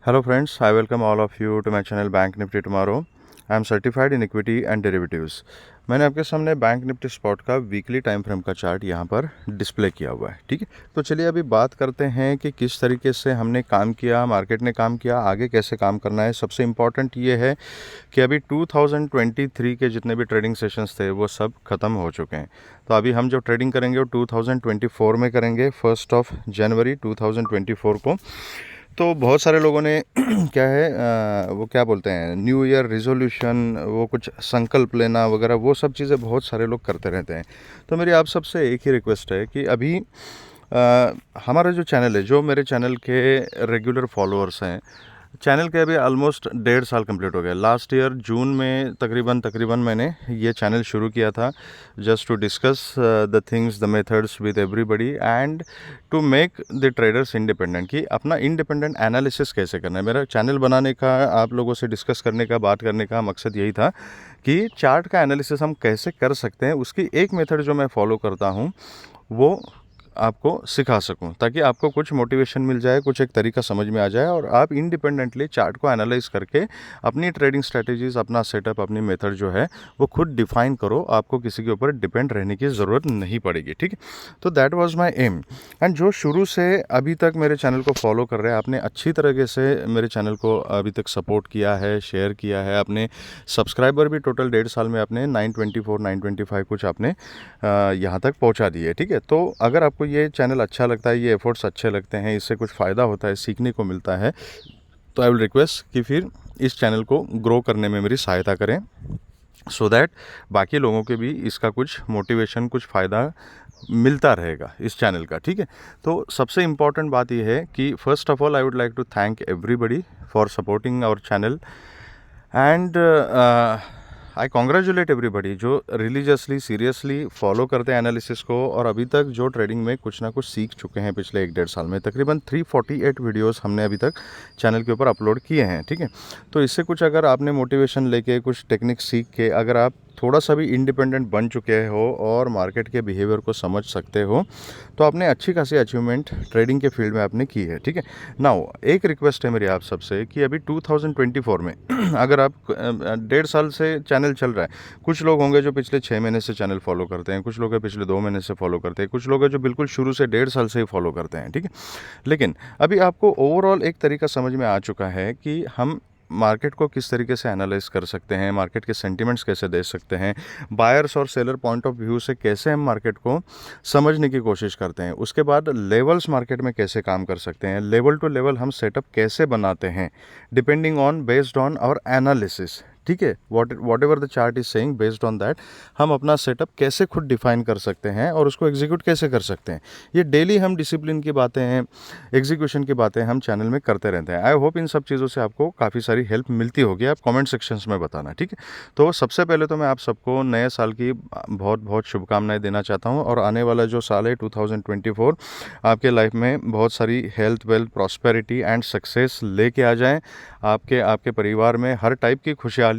Hello friends, I welcome all of you to my channel Bank Nifty Tomorrow. I am certified in equity and derivatives. मैंने आपके सामने bank Nifty spot का weekly time frame का chart यहाँ पर display किया हुआ है। ठीक है, तो चलिए अभी बात करते हैं कि किस तरीके से हमने काम किया, मार्केट ने काम किया, आगे कैसे काम करना है। सबसे इम्पॉर्टेंट ये है कि अभी 2023 के जितने भी ट्रेडिंग सेशंस थे वो सब ख़त्म हो चुके हैं। तो अभी हम जो ट्रेडिंग करेंगे वो 2024 में करेंगे, 1 जनवरी 2024 को। तो बहुत सारे लोगों ने क्या है वो क्या बोलते हैं, न्यू ईयर रिजोल्यूशन, वो कुछ संकल्प लेना वगैरह, वो सब चीज़ें बहुत सारे लोग करते रहते हैं। तो मेरी आप सबसे एक ही रिक्वेस्ट है कि अभी हमारा जो चैनल है, जो मेरे चैनल के रेगुलर फॉलोअर्स हैं, चैनल के अभी ऑलमोस्ट 1.5 साल कंप्लीट हो गया। लास्ट ईयर जून में तकरीबन मैंने ये चैनल शुरू किया था, just to discuss the things, the methods with everybody and to make the traders independent, कि अपना इंडिपेंडेंट एनालिसिस कैसे करना है। मेरा चैनल बनाने का, आप लोगों से डिस्कस करने का, बात करने का मकसद यही था कि चार्ट का एनालिसिस हम कैसे कर सकते हैं। उसकी एक मेथड जो मैं फॉलो करता हूँ वो आपको सिखा सकूं, ताकि आपको कुछ मोटिवेशन मिल जाए, कुछ एक तरीका समझ में आ जाए और आप इंडिपेंडेंटली चार्ट को एनालाइज करके अपनी ट्रेडिंग स्ट्रेटजीज, अपना सेटअप, अपनी मेथड जो है वो खुद डिफाइन करो। आपको किसी के ऊपर डिपेंड रहने की ज़रूरत नहीं पड़ेगी। ठीक है, तो that was my aim. And जो शुरू से अभी तक मेरे चैनल को फॉलो कर रहे हैं, आपने अच्छी तरीके से मेरे चैनल को अभी तक सपोर्ट किया है, शेयर किया है। अपने सब्सक्राइबर भी टोटल 1.5 साल में आपने 924 925 कुछ आपने यहाँ तक पहुँचा दिए। ठीक है, तो अगर आपको ये चैनल अच्छा लगता है, ये एफर्ट्स अच्छे लगते हैं, इससे कुछ फ़ायदा होता है, सीखने को मिलता है, तो आई विल रिक्वेस्ट कि फिर इस चैनल को ग्रो करने में मेरी सहायता करें, सो दैट बाकी लोगों के भी इसका कुछ मोटिवेशन, कुछ फ़ायदा मिलता रहेगा इस चैनल का। ठीक है, तो सबसे इम्पॉर्टेंट बात यह है कि first of all I would like to thank everybody for supporting our channel and I congratulate everybody जो रिलीजियसली, सीरियसली फॉलो करते हैं एनालिसिस को, और अभी तक जो ट्रेडिंग में कुछ ना कुछ सीख चुके हैं पिछले 1.5 साल में। तकरीबन 348 वीडियोस हमने अभी तक चैनल के ऊपर अपलोड किए हैं। ठीक है, तो इससे कुछ अगर आपने मोटिवेशन लेके, कुछ टेक्निक सीख के, अगर आप थोड़ा सा भी इंडिपेंडेंट बन चुके हो और मार्केट के बिहेवियर को समझ सकते हो, तो आपने अच्छी खासी अचीवमेंट ट्रेडिंग के फील्ड में आपने की है। ठीक है, नाउ एक रिक्वेस्ट है मेरी आप सबसे कि अभी 2024 में अगर आप 1.5 साल से चैनल चल रहा है, कुछ लोग होंगे जो पिछले 6 महीने से चैनल फॉलो करते हैं, कुछ लोग हैं पिछले 2 महीने से फॉलो करते हैं, कुछ लोग हैं जो बिल्कुल शुरू से 1.5 साल से ही फॉलो करते हैं। ठीक है, लेकिन अभी आपको ओवरऑल एक तरीका समझ में आ चुका है कि हम मार्केट को किस तरीके से एनालाइज कर सकते हैं, मार्केट के सेंटिमेंट्स कैसे दे सकते हैं, बायर्स और सेलर पॉइंट ऑफ व्यू से कैसे हम मार्केट को समझने की कोशिश करते हैं। उसके बाद लेवल्स मार्केट में कैसे काम कर सकते हैं, लेवल टू लेवल हम सेटअप कैसे बनाते हैं, डिपेंडिंग ऑन, बेस्ड ऑन और एनालिसिस। ठीक है, what ever the chart is saying, based on that हम अपना सेटअप कैसे खुद डिफाइन कर सकते हैं और उसको एग्जीक्यूट कैसे कर सकते हैं। ये डेली हम डिसिप्लिन की बातें हैं, एग्जीक्यूशन की बातें हम चैनल में करते रहते हैं। आई होप इन सब चीज़ों से आपको काफ़ी सारी हेल्प मिलती होगी। आप कमेंट सेक्शंस में बताना। ठीक है, तो सबसे पहले तो मैं आप सबको नए साल की बहुत बहुत शुभकामनाएं देना चाहता हूं, और आने वाला जो साल है 2024 आपके लाइफ में बहुत सारी health, wealth, prosperity and success लेके आ जाएं। आपके परिवार में हर टाइप की खुशहाली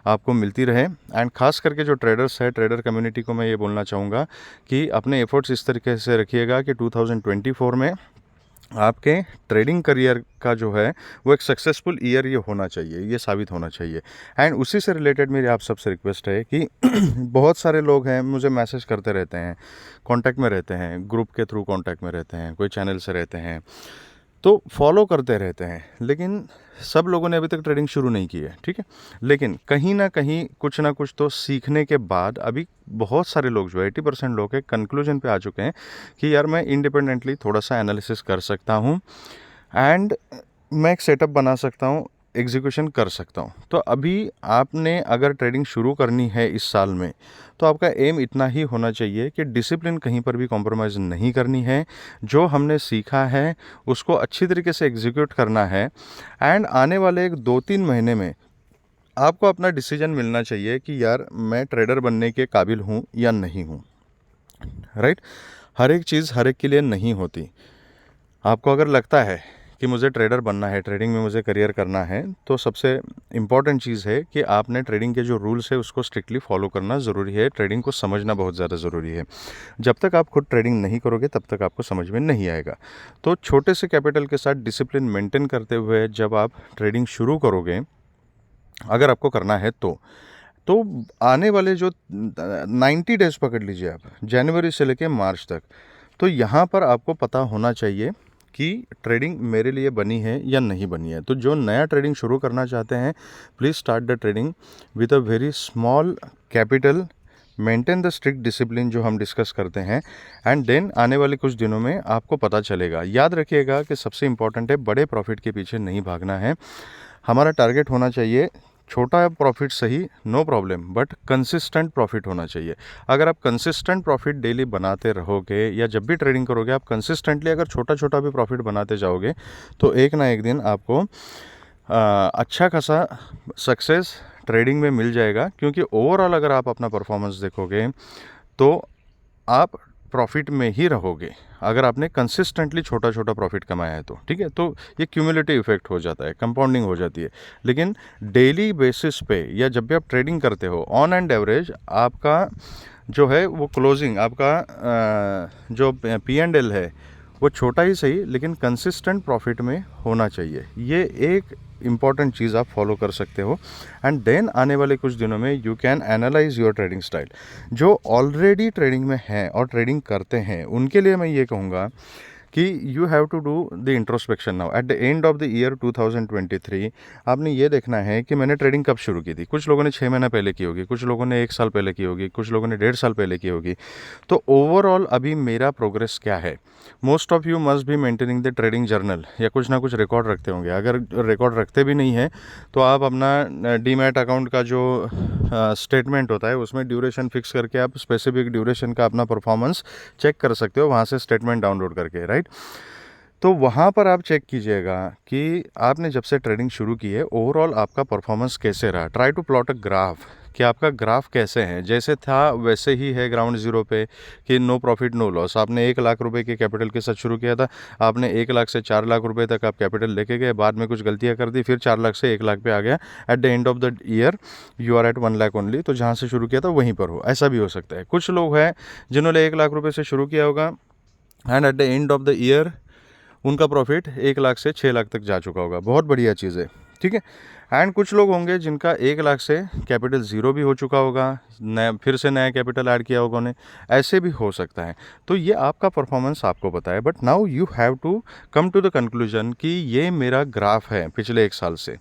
आपको मिलती रहे। एंड खास करके जो ट्रेडर्स है, ट्रेडर कम्युनिटी को मैं ये बोलना चाहूँगा कि अपने एफर्ट्स इस तरीके से रखिएगा कि 2024 में आपके ट्रेडिंग करियर का जो है वो एक सक्सेसफुल ईयर ये होना चाहिए, ये साबित होना चाहिए। एंड उसी से रिलेटेड मेरी आप सबसे रिक्वेस्ट है कि बहुत सारे लोग हैं मुझे मैसेज करते रहते हैं, कांटेक्ट में रहते हैं, ग्रुप के थ्रू कांटेक्ट में रहते हैं, कोई चैनल से रहते हैं, तो फॉलो करते रहते हैं, लेकिन सब लोगों ने अभी तक ट्रेडिंग शुरू नहीं की है। ठीक है, लेकिन कहीं ना कहीं कुछ ना कुछ तो सीखने के बाद अभी बहुत सारे लोग, जो 80% लोग हैं, कंक्लूजन पे आ चुके हैं कि यार मैं इंडिपेंडेंटली थोड़ा सा एनालिसिस कर सकता हूँ एंड मैं एक सेटअप बना सकता हूँ, एग्जीक्यूशन कर सकता हूँ। तो अभी आपने अगर ट्रेडिंग शुरू करनी है इस साल में, तो आपका एम इतना ही होना चाहिए कि डिसिप्लिन कहीं पर भी कॉम्प्रोमाइज़ नहीं करनी है, जो हमने सीखा है उसको अच्छी तरीके से एग्जीक्यूट करना है। एंड आने वाले एक 2-3 महीने में आपको अपना डिसीजन मिलना चाहिए कि यार मैं ट्रेडर बनने के काबिल हूँ या नहीं हूँ। राइट, हर एक चीज़ हर एक के लिए नहीं होती। आपको अगर लगता है कि मुझे ट्रेडर बनना है, ट्रेडिंग में मुझे करियर करना है, तो सबसे इम्पॉर्टेंट चीज़ है कि आपने ट्रेडिंग के जो रूल्स है उसको स्ट्रिक्टली फॉलो करना ज़रूरी है। ट्रेडिंग को समझना बहुत ज़्यादा ज़रूरी है। जब तक आप खुद ट्रेडिंग नहीं करोगे तब तक आपको समझ में नहीं आएगा। तो छोटे से कैपिटल के साथ डिसिप्लिन मेंटेन करते हुए जब आप ट्रेडिंग शुरू करोगे, अगर आपको करना है तो आने वाले जो 90 डेज पकड़ लीजिए आप, जनवरी से लेके मार्च तक, तो यहाँ पर आपको पता होना चाहिए कि ट्रेडिंग मेरे लिए बनी है या नहीं बनी है। तो जो नया ट्रेडिंग शुरू करना चाहते हैं, please start the trading with a very small capital, maintain the strict discipline जो हम डिस्कस करते हैं, एंड देन आने वाले कुछ दिनों में आपको पता चलेगा। याद रखिएगा कि सबसे इम्पॉर्टेंट है, बड़े प्रॉफिट के पीछे नहीं भागना है। हमारा टारगेट होना चाहिए छोटा प्रॉफिट सही, no problem, but consistent profit होना चाहिए। अगर आप कंसिस्टेंट प्रॉफिट डेली बनाते रहोगे या जब भी ट्रेडिंग करोगे आप कंसिस्टेंटली अगर छोटा छोटा भी प्रॉफिट बनाते जाओगे, तो एक ना एक दिन आपको अच्छा खासा सक्सेस ट्रेडिंग में मिल जाएगा। क्योंकि ओवरऑल अगर आप अपना परफॉर्मेंस देखोगे तो आप प्रॉफिट में ही रहोगे, अगर आपने कंसिस्टेंटली छोटा छोटा प्रॉफिट कमाया है तो, ठीक है। तो ये क्यूमुलेटिव इफेक्ट हो जाता है, कंपाउंडिंग हो जाती है। लेकिन डेली बेसिस पे या जब भी आप ट्रेडिंग करते हो, ऑन एंड एवरेज आपका जो है वो क्लोजिंग, आपका जो P&L है वो छोटा ही सही लेकिन कंसिस्टेंट प्रॉफिट में होना चाहिए। ये एक इम्पॉर्टेंट चीज़ आप फॉलो कर सकते हो, एंड देन आने वाले कुछ दिनों में you can analyse your trading style. जो ऑलरेडी ट्रेडिंग में हैं और ट्रेडिंग करते हैं उनके लिए मैं ये कहूँगा कि you have to do the introspection now at the end of the year 2023। आपने ये देखना है कि मैंने ट्रेडिंग कब शुरू की थी। कुछ लोगों ने 6 महीना पहले की होगी, कुछ लोगों ने 1 साल पहले की होगी, कुछ लोगों ने 1.5 साल पहले की होगी। तो ओवरऑल अभी मेरा प्रोग्रेस क्या है। Most of you must be maintaining the trading journal, या कुछ ना कुछ रिकॉर्ड रखते होंगे। अगर रिकॉर्ड रखते भी नहीं है तो आप अपना डीमैट अकाउंट का जो स्टेटमेंट होता है उसमें ड्यूरेशन फिक्स करके आप स्पेसिफिक ड्यूरेशन का अपना परफॉर्मेंस चेक कर सकते हो वहाँ से स्टेटमेंट डाउनलोड करके, राइट। तो वहाँ पर आप चेक कीजिएगा कि आपने जब से ट्रेडिंग शुरू की है ओवरऑल आपका परफॉर्मेंस कैसे रहा। Try to plot a graph कि आपका ग्राफ कैसे है, जैसे था वैसे ही है ग्राउंड जीरो पे, कि नो प्रॉफिट नो लॉस। आपने 1 लाख रुपए के कैपिटल के साथ शुरू किया था, आपने 1 लाख से 4 लाख रुपए तक आप कैपिटल लेके गए, बाद में कुछ गलतियां कर दी, फिर 4 लाख से 1 लाख पे आ गया। At the end of the year you are at 1 lakh only. तो जहाँ से शुरू किया था वहीं पर हो, ऐसा भी हो सकता है। कुछ लोग हैं जिन्होंने 1 लाख रुपये से शुरू किया होगा and eight the end of the year उनका प्रॉफिट 1 लाख से 6 लाख तक जा चुका होगा, बहुत बढ़िया चीज़ है, ठीक है। एंड कुछ लोग होंगे जिनका 1 लाख से कैपिटल ज़ीरो भी हो चुका होगा, नया फिर से नया कैपिटल ऐड किया होगा उन्हें, ऐसे भी हो सकता है। तो ये आपका परफॉर्मेंस आपको पता है, but now you have to come to the conclusion कि ये मेरा ग्राफ है पिछले 1 साल से,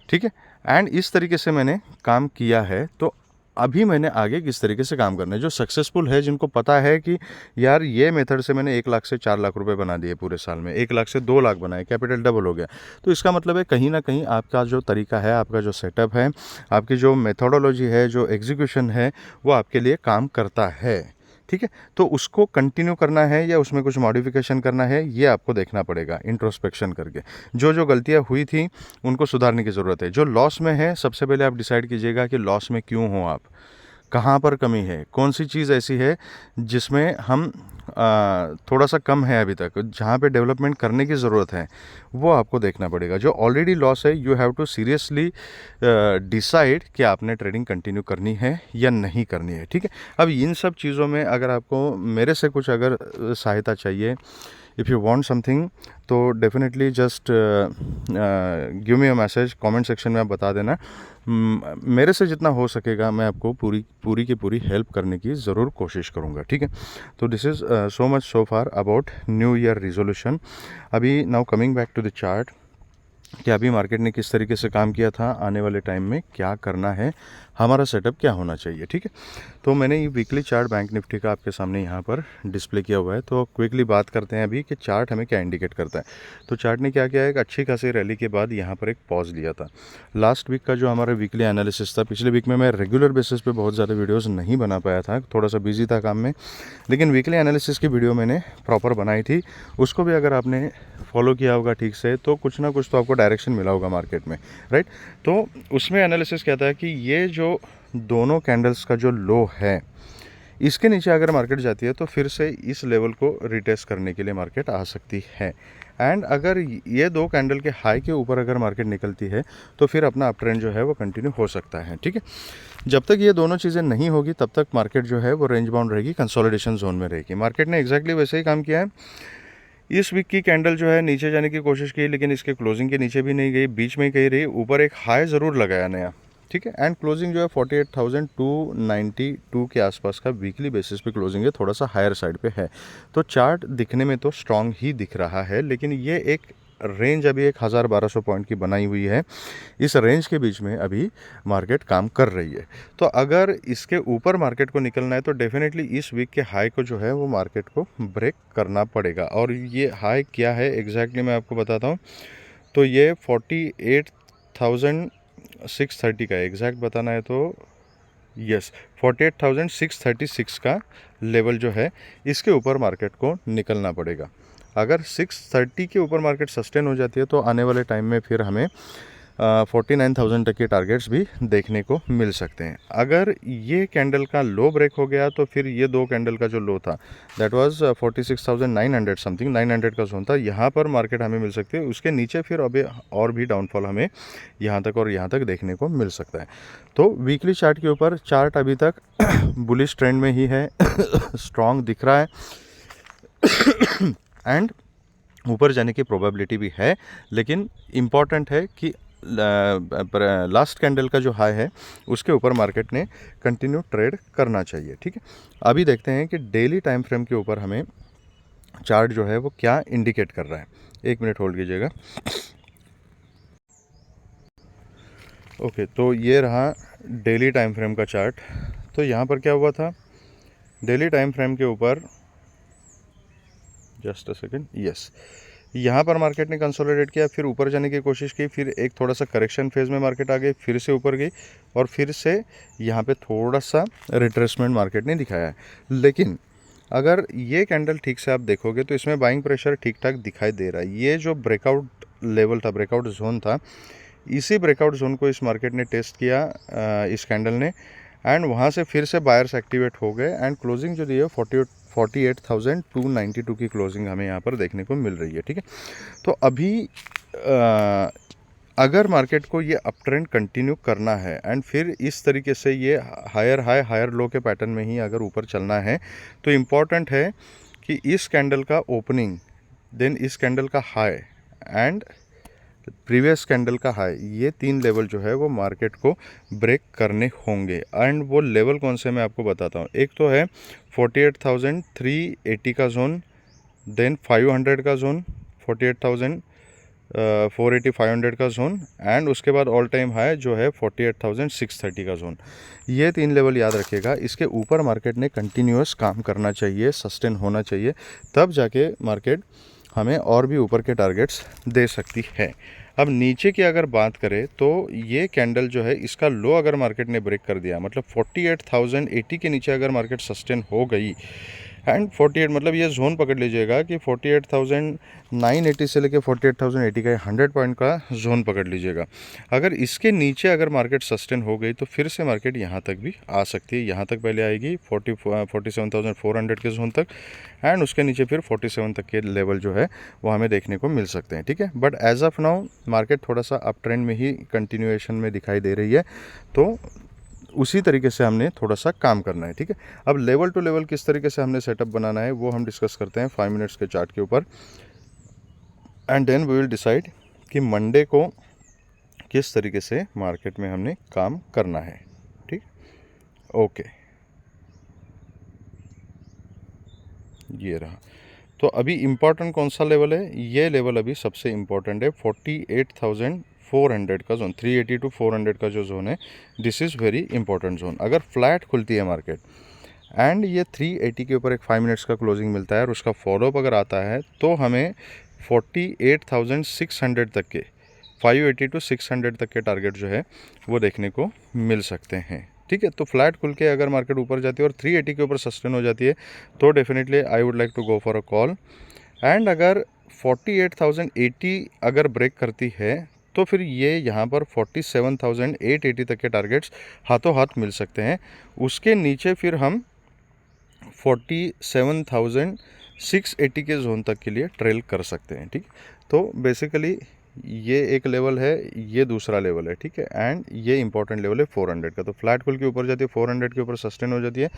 ठीक है, एंड इस तरीके से मैंने काम किया है। तो अभी मैंने आगे किस तरीके से काम करना है। जो सक्सेसफुल है, जिनको पता है कि यार ये मेथड से मैंने 1 लाख से 4 लाख रुपए बना दिए पूरे साल में, 1 लाख से 2 लाख बनाए, कैपिटल डबल हो गया, तो इसका मतलब है कहीं ना कहीं आपका जो तरीका है, आपका जो सेटअप है, आपकी जो मेथोडोलॉजी है, जो एग्जीक्यूशन है, वो आपके लिए काम करता है, ठीक है। तो उसको कंटिन्यू करना है या उसमें कुछ मॉडिफिकेशन करना है, ये आपको देखना पड़ेगा इंट्रोस्पेक्शन करके। जो जो गलतियां हुई थी उनको सुधारने की ज़रूरत है। जो लॉस में है, सबसे पहले आप डिसाइड कीजिएगा कि लॉस में क्यों हो आप, कहाँ पर कमी है, कौन सी चीज़ ऐसी है जिसमें हम थोड़ा सा कम है अभी तक, जहाँ पे डेवलपमेंट करने की ज़रूरत है, वो आपको देखना पड़ेगा। जो ऑलरेडी लॉस है, you have to seriously decide कि आपने ट्रेडिंग कंटिन्यू करनी है या नहीं करनी है, ठीक है। अब इन सब चीज़ों में अगर आपको मेरे से कुछ अगर सहायता चाहिए, इफ़ यू वांट समथिंग, तो definitely just give me a message, comment section में आप बता देना। मेरे से जितना हो सकेगा मैं आपको पूरी की पूरी हेल्प करने की ज़रूर कोशिश करूँगा, ठीक है। तो this is so much so far about new year resolution. अभी now coming back to the chart कि अभी मार्केट ने किस तरीके से काम किया था, आने वाले टाइम में क्या करना है, हमारा सेटअप क्या होना चाहिए, ठीक है। तो मैंने ये वीकली चार्ट बैंक निफ्टी का आपके सामने यहाँ पर डिस्प्ले किया हुआ है। तो क्विकली बात करते हैं अभी कि चार्ट हमें क्या इंडिकेट करता है। तो चार्ट ने क्या किया है, एक अच्छी खासी रैली के बाद यहाँ पर एक पॉज लिया था। लास्ट वीक का जो हमारा वीकली एनालिसिस था, पिछले वीक में मैं रेगुलर बेसिस पे बहुत ज़्यादा वीडियोज़ नहीं बना पाया था, थोड़ा सा बिजी था काम में, लेकिन वीकली एनालिसिस की वीडियो मैंने प्रॉपर बनाई थी। उसको भी अगर आपने फॉलो किया होगा ठीक से, तो कुछ ना कुछ तो आपको डायरेक्शन मिला होगा मार्केट में, राइट। तो उसमें एनालिसिस कहता है कि ये जो दोनों कैंडल्स का जो लो है, इसके नीचे अगर मार्केट जाती है तो फिर से इस लेवल को रिटेस्ट करने के लिए मार्केट आ सकती है। एंड अगर ये दो कैंडल के हाई के ऊपर अगर मार्केट निकलती है तो फिर अपना अप ट्रेंड जो है वो कंटिन्यू हो सकता है, ठीक है। जब तक ये दोनों चीज़ें नहीं होगी तब तक मार्केट जो है वो रेंज बाउंड रहेगी, कंसोलिडेशन जोन में रहेगी। मार्केट ने एग्जैक्टली वैसे ही काम किया है। इस वीक की कैंडल जो है नीचे जाने की कोशिश की, लेकिन इसके क्लोजिंग के नीचे भी नहीं गई, बीच में ही कहीं रही, ऊपर एक हाई ज़रूर लगाया नया, ठीक है। एंड क्लोजिंग जो है 48,292 के आसपास का वीकली बेसिस पे क्लोजिंग है, थोड़ा सा हायर साइड पे है। तो चार्ट दिखने में तो स्ट्रांग ही दिख रहा है, लेकिन ये एक रेंज अभी 1,1200 पॉइंट की बनाई हुई है। इस रेंज के बीच में अभी मार्केट काम कर रही है। तो अगर इसके ऊपर मार्केट को निकलना है तो डेफिनेटली इस वीक के हाई को जो है वो मार्केट को ब्रेक करना पड़ेगा। और ये हाई क्या है एग्जैक्टली मैं आपको बताता हूँ। तो ये 48,630 का एग्जैक्ट बताना है तो यस 48,636 का लेवल जो है इसके ऊपर मार्केट को निकलना पड़ेगा। अगर 630 के ऊपर मार्केट सस्टेन हो जाती है तो आने वाले टाइम में फिर हमें 49,000 तक के टारगेट्स भी देखने को मिल सकते हैं। अगर ये कैंडल का लो ब्रेक हो गया तो फिर ये दो कैंडल का जो लो था दैट वाज 46,900 समथिंग, 900 का जोन था, यहाँ पर मार्केट हमें मिल सकती है। उसके नीचे फिर अभी और भी डाउनफॉल हमें यहाँ तक और यहाँ तक देखने को मिल सकता है। तो वीकली चार्ट के ऊपर चार्ट अभी तक बुलिश ट्रेंड में ही है, स्ट्रॉन्ग दिख रहा है एंड ऊपर जाने की प्रोबेबिलिटी भी है। लेकिन इम्पॉर्टेंट है कि लास्ट कैंडल का जो हाई है उसके ऊपर मार्केट ने कंटिन्यू ट्रेड करना चाहिए, ठीक है। अभी देखते हैं कि डेली टाइम फ्रेम के ऊपर हमें चार्ट जो है वो क्या इंडिकेट कर रहा है। 1 मिनट होल्ड कीजिएगा। ओके, तो ये रहा डेली टाइम फ्रेम का चार्ट। तो यहाँ पर क्या हुआ था डेली टाइम फ्रेम के ऊपर, जस्ट अ सेकेंड, यस, यहाँ पर मार्केट ने कंसोलिडेट किया, फिर ऊपर जाने की कोशिश की, फिर एक थोड़ा सा करेक्शन फेज में मार्केट आ गई, फिर से ऊपर गई और फिर से यहाँ पे थोड़ा सा रिट्रेसमेंट मार्केट ने दिखाया है। लेकिन अगर ये कैंडल ठीक से आप देखोगे तो इसमें बाइंग प्रेशर ठीक ठाक दिखाई दे रहा है। ये जो ब्रेकआउट लेवल था, ब्रेकआउट जोन था, इसी ब्रेकआउट जोन को इस मार्केट ने टेस्ट किया इस कैंडल ने, एंड वहाँ से फिर से बायर्स एक्टिवेट हो गए एंड क्लोजिंग जो दी है 48,292 की क्लोजिंग हमें यहाँ पर देखने को मिल रही है, ठीक है। तो अभी अगर मार्केट को ये अप ट्रेंड कंटिन्यू करना है एंड फिर इस तरीके से ये हायर हाई हायर लो के पैटर्न में ही अगर ऊपर चलना है तो इम्पॉर्टेंट है कि इस कैंडल का ओपनिंग, देन इस कैंडल का हाई एंड प्रीवियस कैंडल का हाई, ये 3 लेवल जो है वो मार्केट को ब्रेक करने होंगे। एंड वो लेवल कौन से मैं आपको बताता हूँ। एक तो है 48,380 का जोन, देन 500 का जोन, 48,480 500 का जोन, एंड उसके बाद ऑल टाइम हाई जो है 48,630 का जोन। ये 3 लेवल याद रखिएगा। इसके ऊपर मार्केट ने कंटिन्यूअस काम करना चाहिए, सस्टेन होना चाहिए, तब जाके मार्केट हमें और भी ऊपर के टारगेट्स दे सकती है। अब नीचे की अगर बात करें तो ये कैंडल जो है इसका लो अगर मार्केट ने ब्रेक कर दिया, मतलब 48,080 के नीचे अगर मार्केट सस्टेन हो गई एंड 48 मतलब ये जोन पकड़ लीजिएगा कि 48,980 से लेके 48,080 का 100 पॉइंट का जोन पकड़ लीजिएगा। अगर इसके नीचे अगर मार्केट सस्टेन हो गई तो फिर से मार्केट यहाँ तक भी आ सकती है। यहाँ तक पहले आएगी 47,400 के जोन तक एंड उसके नीचे फिर 47 तक के लेवल जो है वो हमें देखने को मिल सकते हैं, ठीक है। But as of now market थोड़ा सा अप ट्रेंड में ही कंटिन्यूएशन में दिखाई दे रही है, तो उसी तरीके से हमने थोड़ा सा काम करना है, ठीक है। अब लेवल टू लेवल किस तरीके से हमने सेटअप बनाना है वो हम डिस्कस करते हैं 5 मिनट्स के चार्ट के ऊपर, and then we will decide कि मंडे को किस तरीके से मार्केट में हमने काम करना है, ठीक। ओके, ये रहा। तो अभी इम्पॉर्टेंट कौन सा लेवल है, ये लेवल अभी सबसे इम्पॉर्टेंट है 48,400 का जोन, 380 टू 400 का जो जोन है, this is very important zone. अगर फ्लैट खुलती है मार्केट एंड ये 380 के ऊपर एक 5 मिनट्स का क्लोजिंग मिलता है और उसका फॉलोअप अगर आता है तो हमें 48,600 तक के, 580 टू 600 तक के टारगेट जो है वो देखने को मिल सकते हैं, ठीक है। तो फ्लैट खुल के अगर मार्केट ऊपर जाती है और 380 के ऊपर सस्टेन हो जाती है तो definitely I would like to go for a call. And अगर 48,080 अगर ब्रेक करती है तो फिर ये यहाँ पर 47,880 तक के टारगेट्स हाथों हाथ मिल सकते हैं। उसके नीचे फिर हम 47,680 के जोन तक के लिए ट्रेल कर सकते हैं। ठीक, तो बेसिकली ये एक लेवल है, ये दूसरा लेवल है। ठीक है, एंड ये इंपॉर्टेंट लेवल है 400 का। तो फ्लैट खुल के ऊपर जाती है, 400 के ऊपर सस्टेन हो जाती है,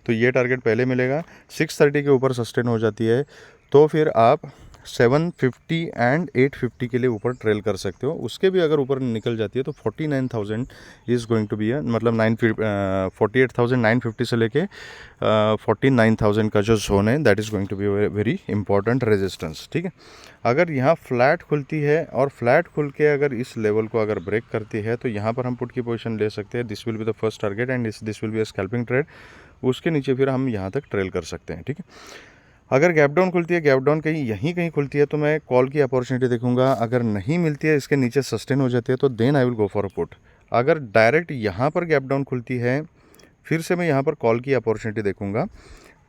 तो ये टारगेट पहले मिलेगा। 630 के ऊपर सस्टेन हो जाती है तो फिर आप 750 एंड 850 के लिए ऊपर ट्रेल कर सकते हो। उसके भी अगर ऊपर निकल जाती है तो 49,000 इज़ गोइंग टू बी मतलब 48,950 से लेके 49,000 का जो जोन है that is going to be very important resistance. ठीक है, अगर यहाँ फ्लैट खुलती है और फ्लैट खुल के अगर इस लेवल को अगर ब्रेक करती है तो यहाँ पर हम पुट की पोजीशन ले सकते हैं। This will be the first target and this will be a scalping trade. उसके नीचे फिर हम यहाँ तक ट्रेल कर सकते हैं। ठीक है, अगर गैप डाउन खुलती है, गैप डाउन कहीं खुलती है तो मैं कॉल की अपॉर्चुनिटी देखूंगा। अगर नहीं मिलती है, इसके नीचे सस्टेन हो जाती है तो then I will go for a put. अगर डायरेक्ट यहाँ पर गैप डाउन खुलती है फिर से मैं यहाँ पर कॉल की अपॉर्चुनिटी देखूंगा।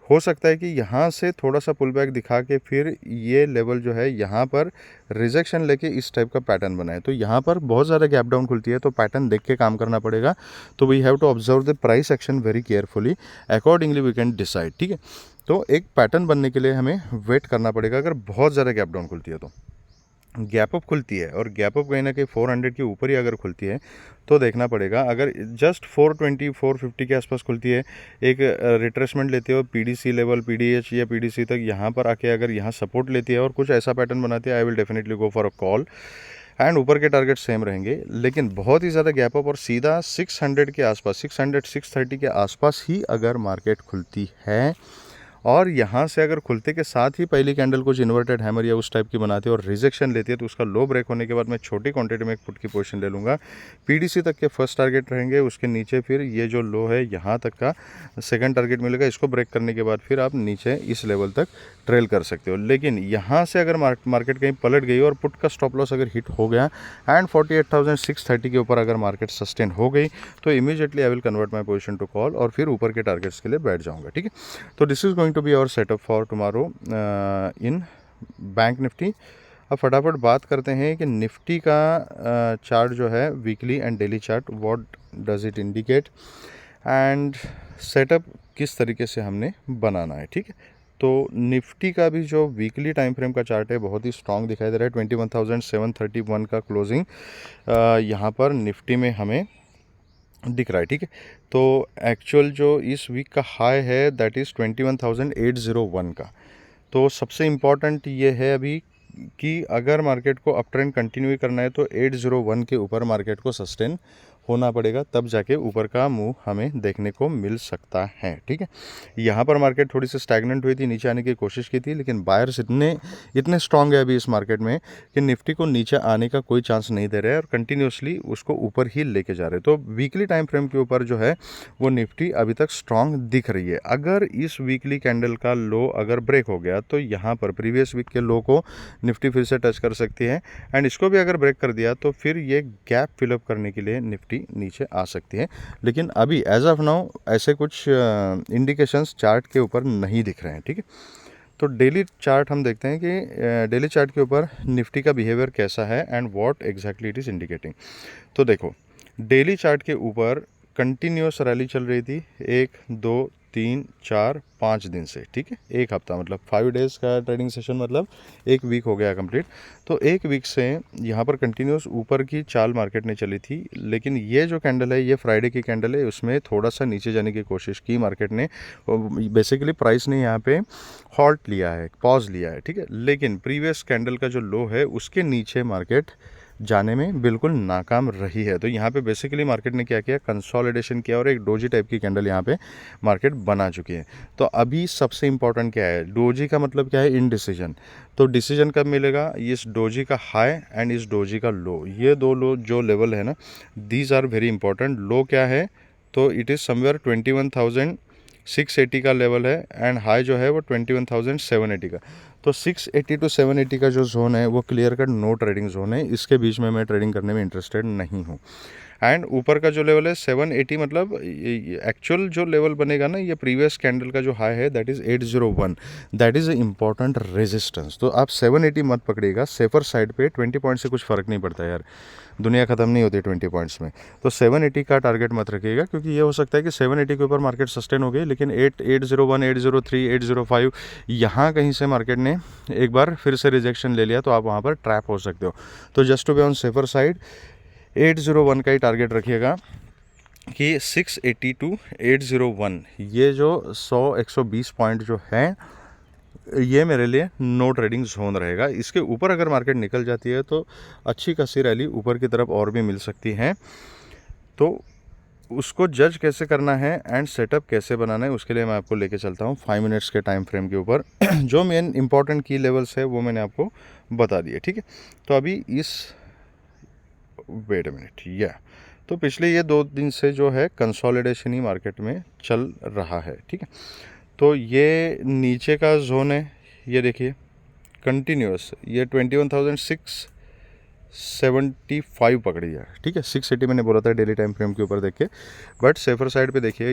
हो सकता है कि यहाँ से थोड़ा सा पुल बैक दिखा के फिर ये लेवल जो है यहाँ पर रिजेक्शन लेके इस टाइप का पैटर्न बनाए। तो यहाँ पर बहुत ज़्यादा गैप डाउन खुलती है तो पैटर्न देख के काम करना पड़ेगा। तो we have to observe the price action very carefully, accordingly we can decide. ठीक है, तो एक पैटर्न बनने के लिए हमें वेट करना पड़ेगा। अगर बहुत ज़्यादा गैप डाउन खुलती है तो गैप अप खुलती है और गैप अप कहीं ना कहीं 400 के ऊपर ही अगर खुलती है तो देखना पड़ेगा। अगर जस्ट 420 450 के आसपास खुलती है, एक रिट्रेसमेंट लेते हो पीडीसी लेवल, पीडीएच या पीडीसी तक, यहाँ पर आके अगर यहाँ सपोर्ट लेती है और कुछ ऐसा पैटर्न बनाती है, I will definitely go for a call and ऊपर के टारगेट सेम रहेंगे। लेकिन बहुत ही ज़्यादा गैप अप और सीधा 600 के आसपास, 600 630 के आसपास ही अगर मार्केट खुलती है और यहाँ से अगर खुलते के साथ ही पहली कैंडल कुछ इन्वर्टेड हैमर या उस टाइप की बनाती है और रिजेक्शन लेती है तो उसका लो ब्रेक होने के बाद मैं छोटी क्वांटिटी में एक पुट की पोजीशन ले लूँगा। पीडीसी तक के फर्स्ट टारगेट रहेंगे, उसके नीचे फिर ये जो लो है यहाँ तक का सेकंड टारगेट मिलेगा। इसको ब्रेक करने के बाद फिर आप नीचे इस लेवल तक ट्रेल कर सकते हो। लेकिन यहाँ से अगर मार्केट कहीं पलट गई और पुट का स्टॉप लॉस अगर हिट हो गया एंड 48,630 के ऊपर अगर मार्केट सस्टेन हो गई तो immediately I will convert my position to call और फिर ऊपर के टारगेट्स के लिए बैठ जाऊँगा। ठीक है, तो this is going to be our setup for tomorrow in Bank Nifty. अब फटाफट बात करते हैं कि निफ्टी का चार्ट जो है weekly and daily chart, what does it indicate and setup किस तरीके से हमने बनाना है। ठीक है, तो निफ्टी का भी जो वीकली टाइम फ्रेम का चार्ट है बहुत ही स्ट्रांग दिखाई दे रहा है। 21,731 का क्लोजिंग यहाँ पर निफ्टी में हमें दिख रहा है। ठीक है, तो एक्चुअल जो इस वीक का हाई है दैट इज़ 21,801 का। तो सबसे इम्पॉर्टेंट ये है अभी कि अगर मार्केट को अप ट्रेंड कंटिन्यू करना है तो 801 के ऊपर मार्केट को सस्टेन होना पड़ेगा, तब जाके ऊपर का मूव हमें देखने को मिल सकता है। ठीक है, यहाँ पर मार्केट थोड़ी सी स्टैग्नेंट हुई थी, नीचे आने की कोशिश की थी, लेकिन बायर्स इतने स्ट्रांग है अभी इस मार्केट में कि निफ्टी को नीचे आने का कोई चांस नहीं दे रहे हैं और कंटिन्यूसली उसको ऊपर ही लेके जा रहे हैं। तो वीकली टाइम फ्रेम के ऊपर जो है वो निफ्टी अभी तक स्ट्रांग दिख रही है। अगर इस वीकली कैंडल का लो अगर ब्रेक हो गया तो यहाँ पर प्रीवियस वीक के लो को निफ्टी फिर से टच कर सकती है एंड इसको भी अगर ब्रेक कर दिया तो फिर ये गैप फिलअप करने के लिए निफ्टी नीचे आ सकती है। लेकिन अभी एज ऑफ नाउ ऐसे कुछ इंडिकेशंस चार्ट के ऊपर नहीं दिख रहे हैं। ठीक है, तो डेली चार्ट हम देखते हैं कि डेली चार्ट के ऊपर निफ्टी का बिहेवियर कैसा है and what exactly it is indicating. तो देखो डेली चार्ट के ऊपर कंटिन्यूस रैली चल रही थी 1 2 3 4 5 दिन से। ठीक है, एक हफ्ता मतलब 5 डेज़ का ट्रेडिंग सेशन, मतलब एक वीक हो गया कंप्लीट। तो एक वीक से यहाँ पर कंटिन्यूस ऊपर की चाल मार्केट ने चली थी, लेकिन ये जो कैंडल है ये फ्राइडे की कैंडल है, उसमें थोड़ा सा नीचे जाने की कोशिश की मार्केट ने। बेसिकली प्राइस ने यहाँ पे हॉल्ट लिया है, पॉज लिया है। ठीक है, लेकिन प्रीवियस कैंडल का जो लो है उसके नीचे मार्केट जाने में बिल्कुल नाकाम रही है। तो यहाँ पे बेसिकली मार्केट ने क्या किया, कंसोलिडेशन किया और एक डोजी टाइप की कैंडल यहाँ पे मार्केट बना चुकी है। तो अभी सबसे इंपॉर्टेंट क्या है, डोजी का मतलब क्या है, इनडिसीजन। तो डिसीजन कब मिलेगा, इस डोजी का हाई एंड इस डोजी का लो, ये दो लो जो लेवल है ना, दीज आर वेरी इंपॉर्टेंट। लो क्या है, तो इट इज़ समवेयर 21,680 का लेवल है एंड हाई जो है वो 21,780 का। तो 680 टू 780 का जो जोन है वो clear cut no trading zone है, इसके बीच में मैं ट्रेडिंग करने में इंटरेस्टेड नहीं हूँ। एंड ऊपर का जो लेवल है 780, मतलब एक्चुअल जो लेवल बनेगा ना, ये प्रीवियस कैंडल का जो हाई है that is 801, that is important resistance. तो आप 780 मत पकड़िएगा, सेफर साइड पे 20 पॉइंट से कुछ फ़र्क नहीं पड़ता यार, दुनिया ख़त्म नहीं होती 20 पॉइंट्स में। तो 780 का टारगेट मत रखिएगा, क्योंकि ये हो सकता है कि 780 के ऊपर मार्केट सस्टेन हो गई, लेकिन 801, 803, 805 यहाँ कहीं से मार्केट ने एक बार फिर से रिजेक्शन ले लिया, तो आप वहाँ पर ट्रैप हो सकते हो। तो just to be on safer side 801 का ही टारगेट रखिएगा कि 680 टू 801, ये जो 120 पॉइंट जो हैं, ये मेरे लिए नो ट्रेडिंग जोन रहेगा। इसके ऊपर अगर मार्केट निकल जाती है तो अच्छी खासी रैली ऊपर की तरफ और भी मिल सकती हैं। तो उसको जज कैसे करना है एंड सेटअप कैसे बनाना है, उसके लिए मैं आपको लेके चलता हूँ 5 मिनट्स के टाइम फ्रेम के ऊपर। जो मेन इंपॉर्टेंट की लेवल्स है वो मैंने आपको बता दिए, ठीक है। तो अभी वेट अ मिनट, तो पिछले ये 2 दिन से जो है कंसोलिडेशन ही मार्केट में चल रहा है, ठीक है। तो ये नीचे का जोन है, ये देखिए कंटिन्यूस, ये 21,675 पकड़ी है, ठीक है। 680 मैंने बोला था डेली टाइम फ्रेम के ऊपर देख के, बट सेफर साइड पे देखिए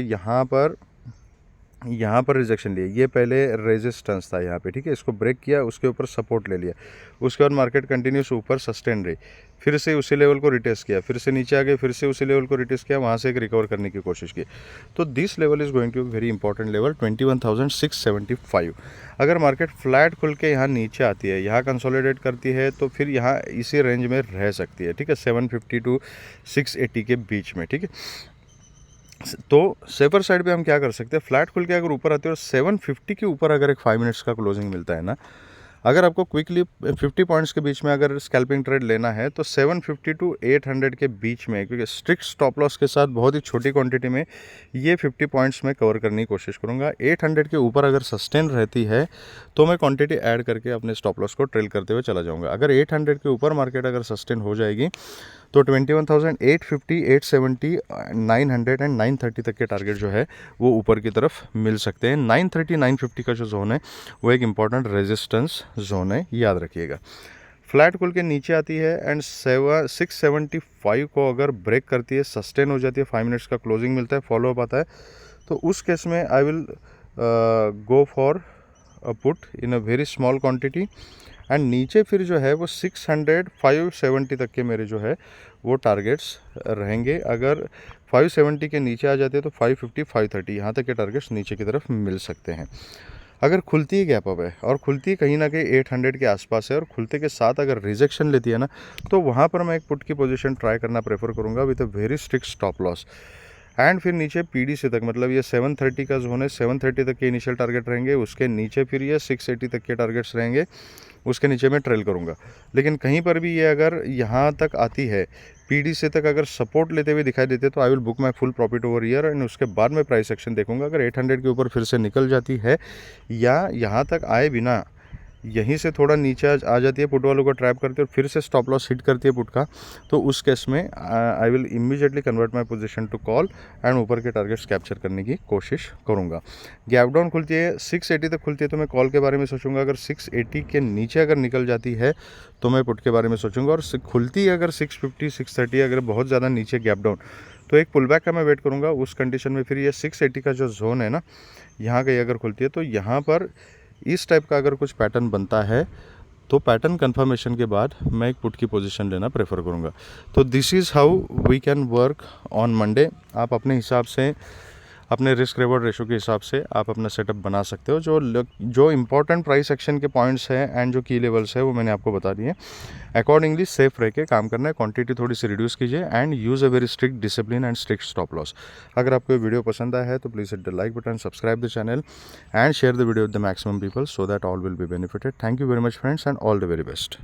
यहाँ पर रिजेक्शन लिया, ये पहले रेजिस्टेंस था यहाँ पे, ठीक है। इसको ब्रेक किया, उसके ऊपर सपोर्ट ले लिया, उसके बाद मार्केट कंटिन्यूस ऊपर सस्टेन रही, फिर से उसी लेवल को रिटेस्ट किया, फिर से नीचे आ गए, फिर से उसी लेवल को रिटेस्ट किया, वहाँ से एक रिकवर करने की कोशिश की। तो this level is going to very important level 21,675। अगर मार्केट फ्लैट खुल के यहाँ नीचे आती है, यहाँ कंसोलिडेट करती है, तो फिर यहाँ इसी रेंज में रह सकती है, ठीक है, 750 टू 680 के बीच में, ठीक है। तो सेफर साइड पे हम क्या कर सकते हैं, फ्लैट खुल के अगर ऊपर आते हैं और 750 के ऊपर अगर एक 5 मिनट्स का क्लोजिंग मिलता है ना, अगर आपको क्विकली 50 पॉइंट्स के बीच में अगर स्कैल्पिंग ट्रेड लेना है तो 750 टू 800 के बीच में, क्योंकि स्ट्रिक्ट स्टॉप लॉस के साथ बहुत ही छोटी क्वांटिटी में ये 50 पॉइंट्स में कवर करने की कोशिश करूँगा। 800 के ऊपर अगर सस्टेन रहती है तो मैं क्वांटिटी ऐड करके अपने स्टॉप लॉस को ट्रेल करते हुए चला जाऊँगा। अगर 800 के ऊपर मार्केट अगर सस्टेन हो जाएगी तो 21,850, 870, 900 एंड 930 तक के टारगेट जो है वो ऊपर की तरफ मिल सकते हैं। 930, 950 का जो जोन है वो एक इम्पॉर्टेंट रेजिस्टेंस जोन है, याद रखिएगा। फ्लैट खुल के नीचे आती है एंड 675 को अगर ब्रेक करती है, सस्टेन हो जाती है, 5 मिनट्स का क्लोजिंग मिलता है, फॉलो अप आता है, तो उस केस में I will go for a put in a very small quantity. And नीचे फिर जो है वो 600, 570 तक के मेरे जो है वो टारगेट्स रहेंगे। अगर 570 के नीचे आ जाते हैं तो 550, 530 यहाँ तक के टारगेट्स नीचे की तरफ मिल सकते हैं। अगर खुलती है गैप अप है और खुलती कहीं ना कहीं 800 के आसपास है और खुलते के साथ अगर रिजेक्शन लेती है ना, तो वहाँ पर मैं एक पुट की पोजीशन ट्राई करना प्रेफर करूँगा with a very strict stop loss. And फिर नीचे पीडीसी तक, मतलब ये 730 का जोन है, 730 तक के इनिशियल टारगेट रहेंगे, उसके नीचे फिर ये 680 तक के टारगेट्स रहेंगे, उसके नीचे मैं ट्रेल करूँगा। लेकिन कहीं पर भी ये अगर यहाँ तक आती है, पीडीसी तक अगर सपोर्ट लेते हुए दिखाई देते, तो I will book my full profit over year and उसके बाद मैं प्राइस एक्शन देखूंगा। अगर 800 के ऊपर फिर से निकल जाती है या यहाँ तक आए बिना यहीं से थोड़ा नीचे आ जाती है, पुट वालों को ट्रैप करती है और फिर से स्टॉप लॉस हिट करती है पुट का, तो उस केस में I will immediately convert my position to call and ऊपर के टारगेट्स कैप्चर करने की कोशिश करूंगा। गैप डाउन खुलती है 680 तक खुलती है तो मैं कॉल के बारे में सोचूंगा। अगर 680 के नीचे अगर निकल जाती है तो मैं पुट के बारे में सोचूंगा। और खुलती है अगर 650, 630 अगर बहुत ज़्यादा नीचे गैप डाउन, तो एक पुल बैक का मैं वेट करूँगा। उस कंडीशन में फिर ये 680 का जो जोन है ना, यहाँ कहीं अगर खुलती है तो यहाँ पर इस टाइप का अगर कुछ पैटर्न बनता है तो पैटर्न कंफर्मेशन के बाद मैं एक पुट की पोजीशन लेना प्रेफर करूँगा। तो this is how we can work on Monday. आप अपने हिसाब से, अपने रिस्क रिवॉर्ड रेशो के हिसाब से आप अपना सेटअप बना सकते हो। जो इंपॉर्टेंट प्राइस एक्शन के पॉइंट्स हैं एंड जो की लेवल्स है वो मैंने आपको बता दिए। अकॉर्डिंगली सेफ रह के काम करना है, क्वांटिटी थोड़ी सी रिड्यूस कीजिए and use a very strict discipline and strict stop loss. अगर आपको वीडियो पसंद आया है तो please hit the like button, subscribe the channel and share the video with the maximum people so that all will be benefited. Thank you very much friends and all the very best.